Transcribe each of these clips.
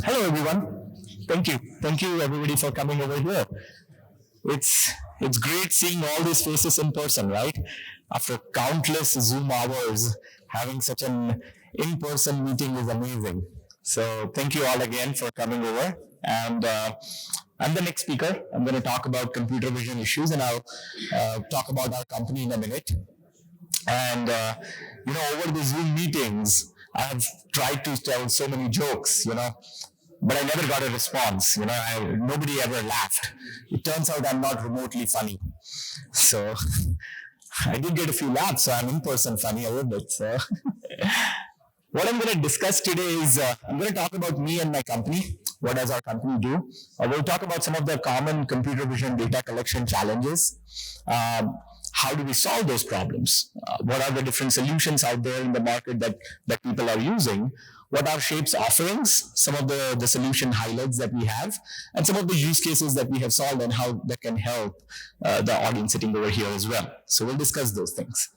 Hello, everyone. Thank you. Thank you, everybody, for coming over here. It's it's great seeing all these faces in person, right? After countless Zoom hours, having such an in-person meeting is amazing. So thank you all again for coming over. And I'm the next speaker. I'm going to talk about computer vision issues, and I'll talk about our company in a minute. And over the Zoom meetings, I have tried to tell so many jokes, but I never got a response. Nobody ever laughed. It turns out I'm not remotely funny. So I did get a few laughs, so I'm in person funny a little bit. So what I'm going to discuss today is I'm going to talk about me and my company. What does our company do? We'll talk about some of the common computer vision data collection challenges. How do we solve those problems? What are the different solutions out there in the market that people are using? What are Shaip's offerings? Some of the solution highlights that we have, and some of the use cases that we have solved and how that can help the audience sitting over here as well. So we'll discuss those things.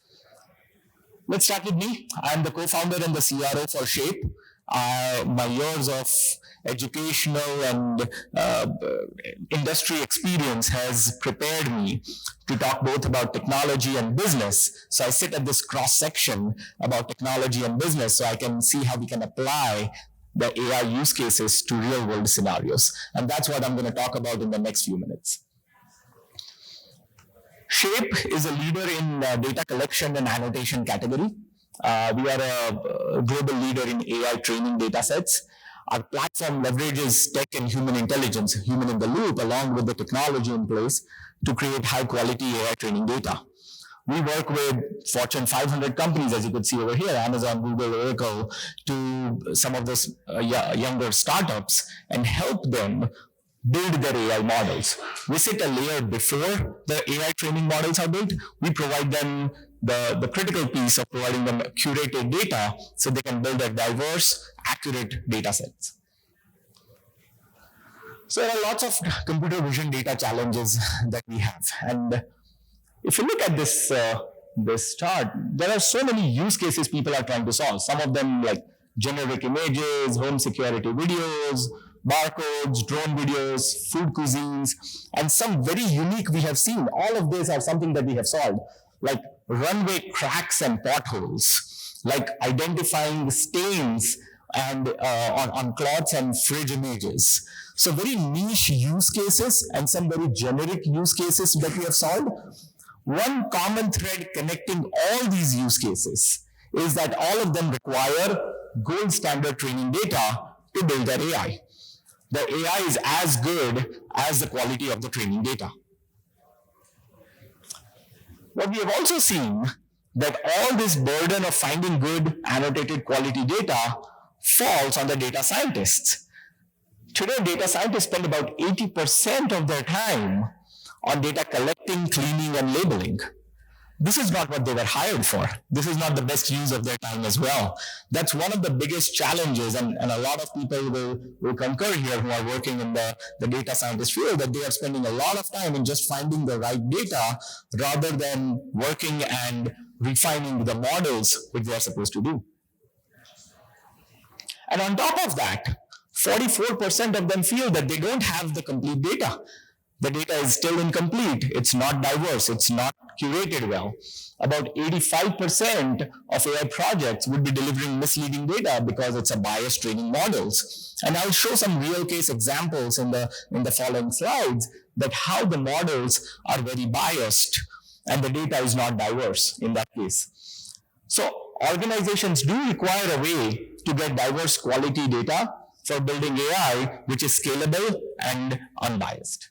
Let's start with me. I'm the co-founder and the CRO for Shaip. My years of educational and industry experience has prepared me to talk both about technology and business. So I sit at this cross section about technology and business so I can see how we can apply the AI use cases to real world scenarios. And that's what I'm going to talk about in the next few minutes. Shaip is a leader in data collection and annotation category. We are a global leader in AI training data sets. Our platform leverages tech and human intelligence, human in the loop, along with the technology in place to create high quality AI training data. We work with Fortune 500 companies, as you could see over here, Amazon, Google, Oracle, to some of those younger startups, and help them build their AI models. We sit a layer before the AI training models are built. We provide them the critical piece of providing them curated data so they can build a diverse, accurate data sets. So there are lots of computer vision data challenges that we have. And if you look at this chart, there are so many use cases people are trying to solve. Some of them like generic images, home security videos, barcodes, drone videos, food cuisines, and some very unique we have seen. All of these are something that we have solved, like runway cracks and potholes, like identifying stains and on cloths and fridge images. So very niche use cases and some very generic use cases that we have solved. One common thread connecting all these use cases is that all of them require gold standard training data to build their AI. The AI is as good as the quality of the training data. What we have also seen that all this burden of finding good annotated quality data falls on the data scientists. Today, data scientists spend about 80% of their time on data collecting, cleaning, and labeling. This is not what they were hired for. This is not the best use of their time as well. That's one of the biggest challenges, and a lot of people will concur here who are working in the data scientist field, that they are spending a lot of time in just finding the right data rather than working and refining the models which they are supposed to do. And on top of that, 44% of them feel that they don't have the complete data. The data is still incomplete. It's not diverse. It's not curated well. About 85% of AI projects would be delivering misleading data because it's a biased training models. And I'll show some real case examples in the following slides that how the models are very biased and the data is not diverse in that case. So organizations do require a way to get diverse quality data for building AI, which is scalable and unbiased.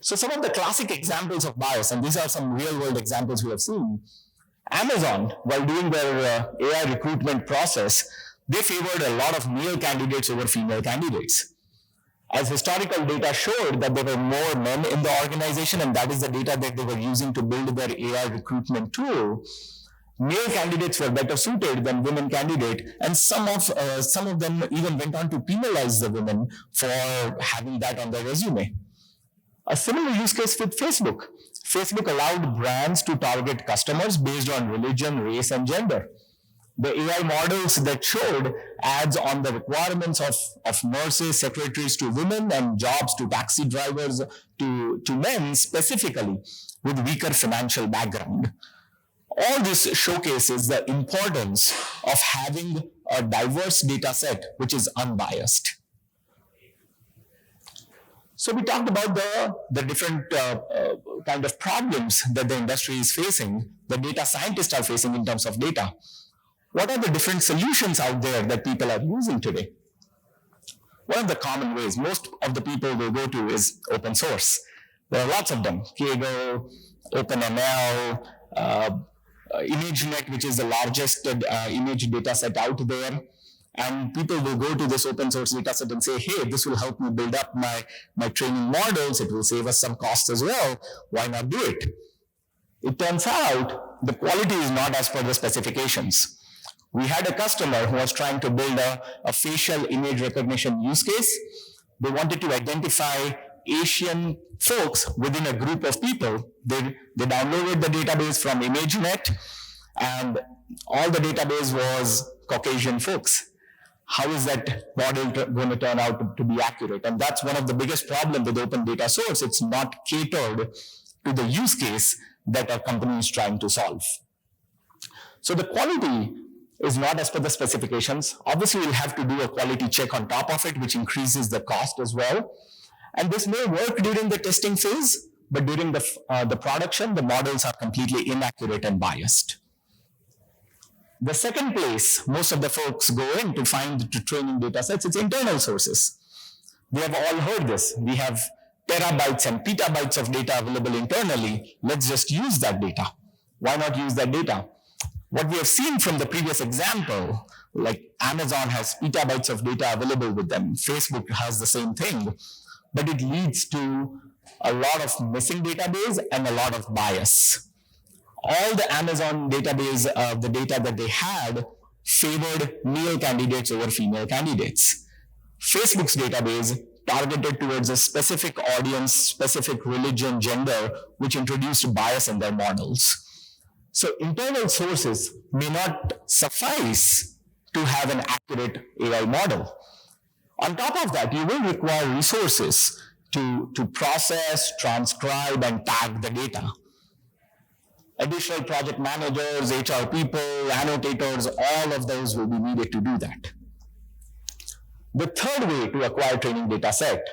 So some of the classic examples of bias, and these are some real world examples we have seen. Amazon, while doing their AI recruitment process, they favored a lot of male candidates over female candidates. As historical data showed that there were more men in the organization, and that is the data that they were using to build their AI recruitment tool, male candidates were better suited than women candidates, and some of them even went on to penalize the women for having that on their resume. A similar use case with Facebook. Facebook allowed brands to target customers based on religion, race, and gender. The AI models that showed ads on the requirements of nurses, secretaries to women, and jobs to taxi drivers to men specifically with weaker financial background. All this showcases the importance of having a diverse data set which is unbiased. So we talked about the different kind of problems that the industry is facing, the data scientists are facing in terms of data. What are the different solutions out there that people are using today? One of the common ways most of the people will go to is open source. There are lots of them, Kaggle, OpenML, ImageNet, which is the largest image data set out there. And people will go to this open source data set and say, hey, this will help me build up my training models. It will save us some costs as well. Why not do it? It turns out the quality is not as per the specifications. We had a customer who was trying to build a facial image recognition use case. They wanted to identify Asian folks within a group of people. They downloaded the database from ImageNet, and all the database was Caucasian folks. How is that model going to turn out to be accurate? And that's one of the biggest problems with open data source. It's not catered to the use case that a company is trying to solve. So the quality is not as per the specifications. Obviously, we'll have to do a quality check on top of it, which increases the cost as well. And this may work during the testing phase, but during the production, the models are completely inaccurate and biased. The second place most of the folks go in to find the training data sets, it's internal sources. We have all heard this. We have terabytes and petabytes of data available internally. Let's just use that data. Why not use that data? What we have seen from the previous example, like Amazon has petabytes of data available with them, Facebook has the same thing, but it leads to a lot of missing database and a lot of bias. All the Amazon database, the data that they had favored male candidates over female candidates. Facebook's database targeted towards a specific audience, specific religion, gender, which introduced bias in their models. So internal sources may not suffice to have an accurate AI model. On top of that, you will require resources to process, transcribe, and tag the data. Additional project managers, HR people, annotators, all of those will be needed to do that. The third way to acquire training data set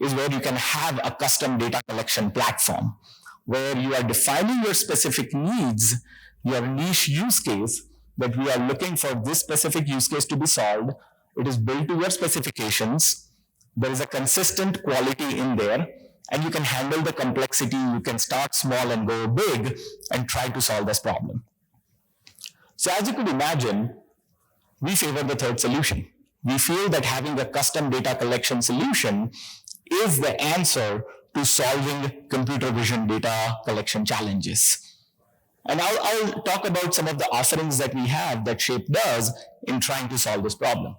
is where you can have a custom data collection platform, where you are defining your specific needs, your niche use case, that we are looking for this specific use case to be solved. It is built to your specifications. There is a consistent quality in there, and you can handle the complexity. You can start small and go big and try to solve this problem. So as you could imagine, we favor the third solution. We feel that having a custom data collection solution is the answer to solving computer vision data collection challenges. And I'll talk about some of the offerings that we have that Shaip does in trying to solve this problem.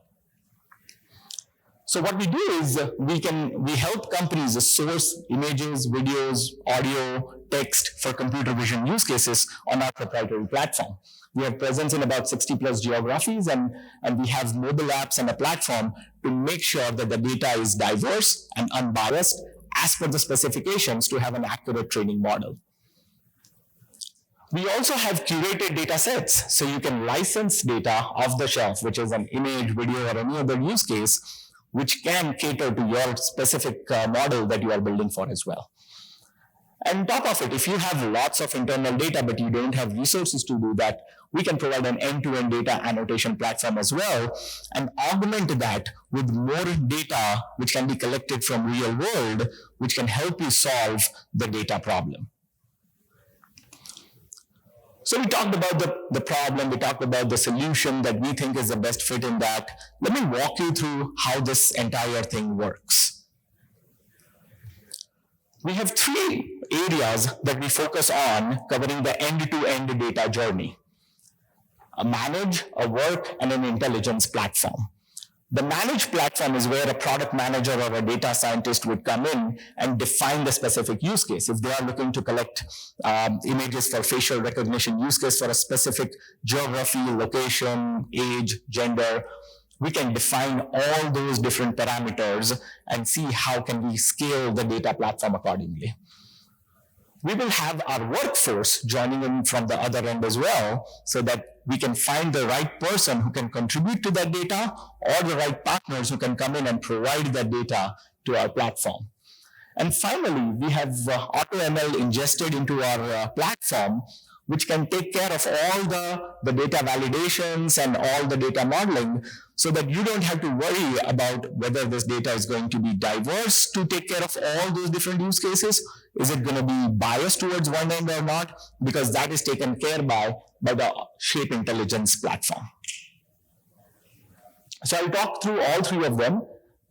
So what we do is we help companies source images, videos, audio, text for computer vision use cases on our proprietary platform. We have presence in about 60 plus geographies, and we have mobile apps and a platform to make sure that the data is diverse and unbiased as per the specifications to have an accurate training model. We also have curated data sets, so you can license data off the shelf, which is an image, video, or any other use case, which can cater to your specific model that you are building for as well. And on top of it, if you have lots of internal data, but you don't have resources to do that, we can provide an end-to-end data annotation platform as well, and augment that with more data which can be collected from real world, which can help you solve the data problem. So we talked about the problem, we talked about the solution that we think is the best fit in that. Let me walk you through how this entire thing works. We have three areas that we focus on covering the end-to-end data journey: a manage, a work, and an intelligence platform. The managed platform is where a product manager or a data scientist would come in and define the specific use case. If they are looking to collect images for facial recognition use case for a specific geography, location, age, gender, we can define all those different parameters and see how can we scale the data platform accordingly. We will have our workforce joining in from the other end as well, so that we can find the right person who can contribute to that data, or the right partners who can come in and provide that data to our platform. And finally, we have AutoML ingested into our platform, which can take care of all the data validations and all the data modeling, so that you don't have to worry about whether this data is going to be diverse to take care of all those different use cases. Is it going to be biased towards one end or not? Because that is taken care by the Shaip intelligence platform. So I'll talk through all three of them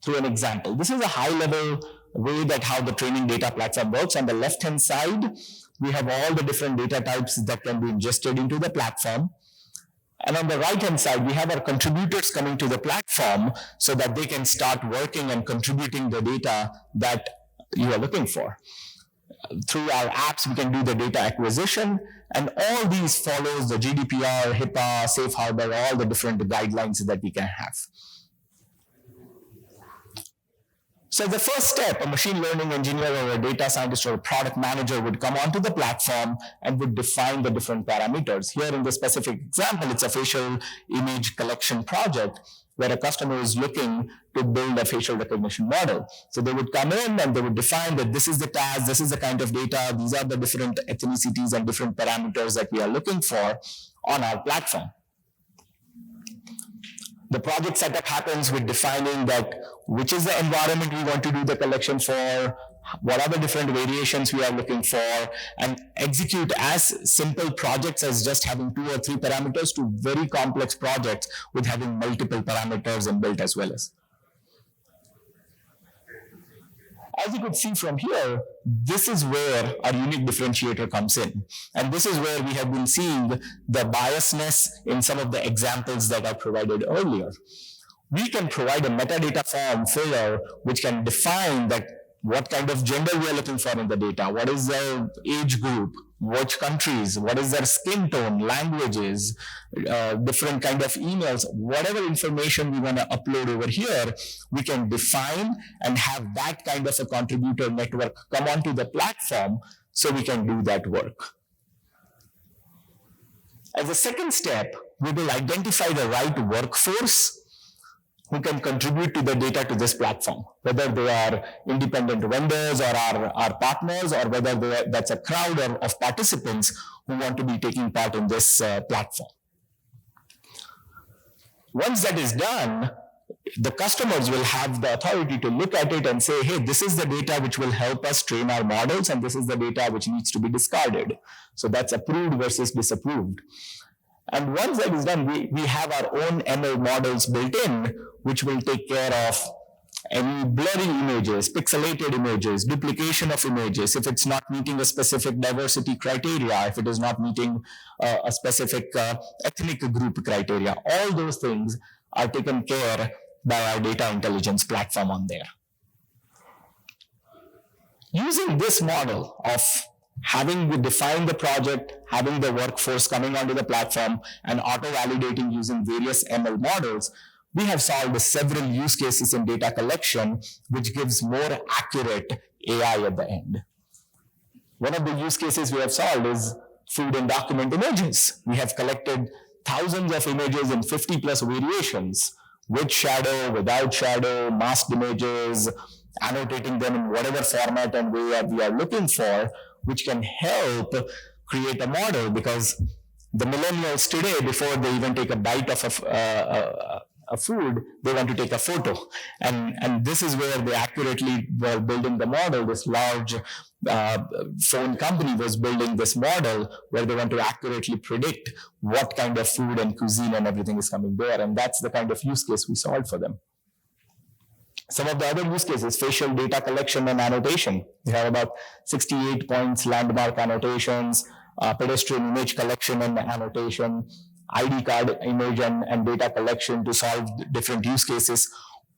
through an example. This is a high-level way that how the training data platform works. On the left-hand side, we have all the different data types that can be ingested into the platform. And on the right-hand side, we have our contributors coming to the platform so that they can start working and contributing the data that you are looking for. Through our apps, we can do the data acquisition, and all these follows the GDPR, HIPAA, Safe Harbor, all the different guidelines that we can have. So the first step, a machine learning engineer or a data scientist or a product manager would come onto the platform and would define the different parameters. Here in the specific example, it's a facial image collection project where a customer is looking to build a facial recognition model. So they would come in and they would define that this is the task, this is the kind of data, these are the different ethnicities and different parameters that we are looking for on our platform. The project setup happens with defining that which is the environment we want to do the collection for, what are the different variations we are looking for, and execute as simple projects as just having 2 or 3 parameters to very complex projects with having multiple parameters inbuilt as well as. As you could see from here, this is where our unique differentiator comes in. And this is where we have been seeing the biasness in some of the examples that I provided earlier. We can provide a metadata form filler which can define that what kind of gender we are looking for in the data, what is their age group, which countries, what is their skin tone, languages, different kind of emails, whatever information we want to upload over here, we can define and have that kind of a contributor network come onto the platform so we can do that work. As a second step, we will identify the right workforce who can contribute to the data to this platform, whether they are independent vendors or our partners, or whether that's a crowd of participants who want to be taking part in this platform. Once that is done, the customers will have the authority to look at it and say, hey, this is the data which will help us train our models, and this is the data which needs to be discarded. So that's approved versus disapproved. And once that is done, we have our own ML models built in, which will take care of any blurry images, pixelated images, duplication of images, if it's not meeting a specific diversity criteria, if it is not meeting a specific ethnic group criteria. All those things are taken care by our data intelligence platform on there. Using this model of having defined the project, having the workforce coming onto the platform, and auto-validating using various ML models, we have solved several use cases in data collection, which gives more accurate AI at the end. One of the use cases we have solved is food and document images. We have collected thousands of images in 50 plus variations, with shadow, without shadow, masked images, annotating them in whatever format and way we are looking for, which can help create a model, because the millennials today, before they even take a bite of a food, they want to take a photo. And this is where they accurately were building the model. This large phone company was building this model where they want to accurately predict what kind of food and cuisine and everything is coming there. And that's the kind of use case we solved for them. Some of the other use cases, facial data collection and annotation. We have about 68 points, landmark annotations, pedestrian image collection and annotation, ID card image and data collection to solve different use cases.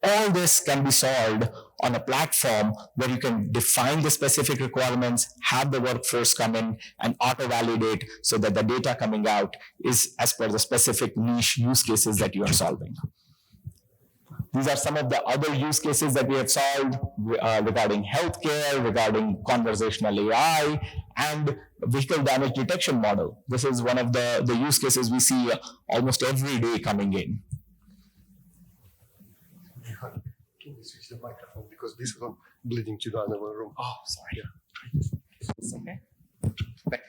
All this can be solved on a platform where you can define the specific requirements, have the workforce come in and auto-validate so that the data coming out is as per the specific niche use cases that you are solving. These are some of the other use cases that we have solved regarding healthcare, regarding conversational AI, and vehicle damage detection model. This is one of the use cases we see almost every day coming in. Can you switch the microphone because this one bleeding to the other room? Oh, sorry. Yeah. It's okay. Back.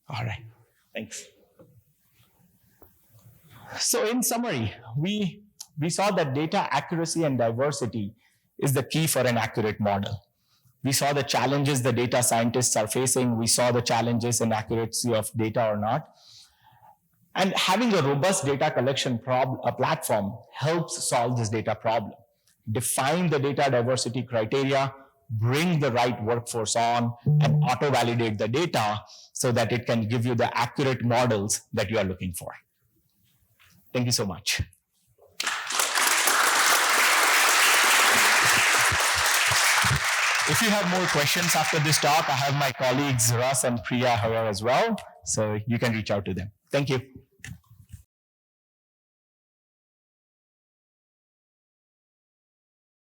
All right. Thanks. So in summary, we saw that data accuracy and diversity is the key for an accurate model. We saw the challenges the data scientists are facing. We saw the challenges in accuracy of data or not. And having a robust data collection platform helps solve this data problem. Define the data diversity criteria, bring the right workforce on, and auto-validate the data so that it can give you the accurate models that you are looking for. Thank you so much. If you have more questions after this talk, I have my colleagues Russ and Priya here as well, so you can reach out to them. Thank you.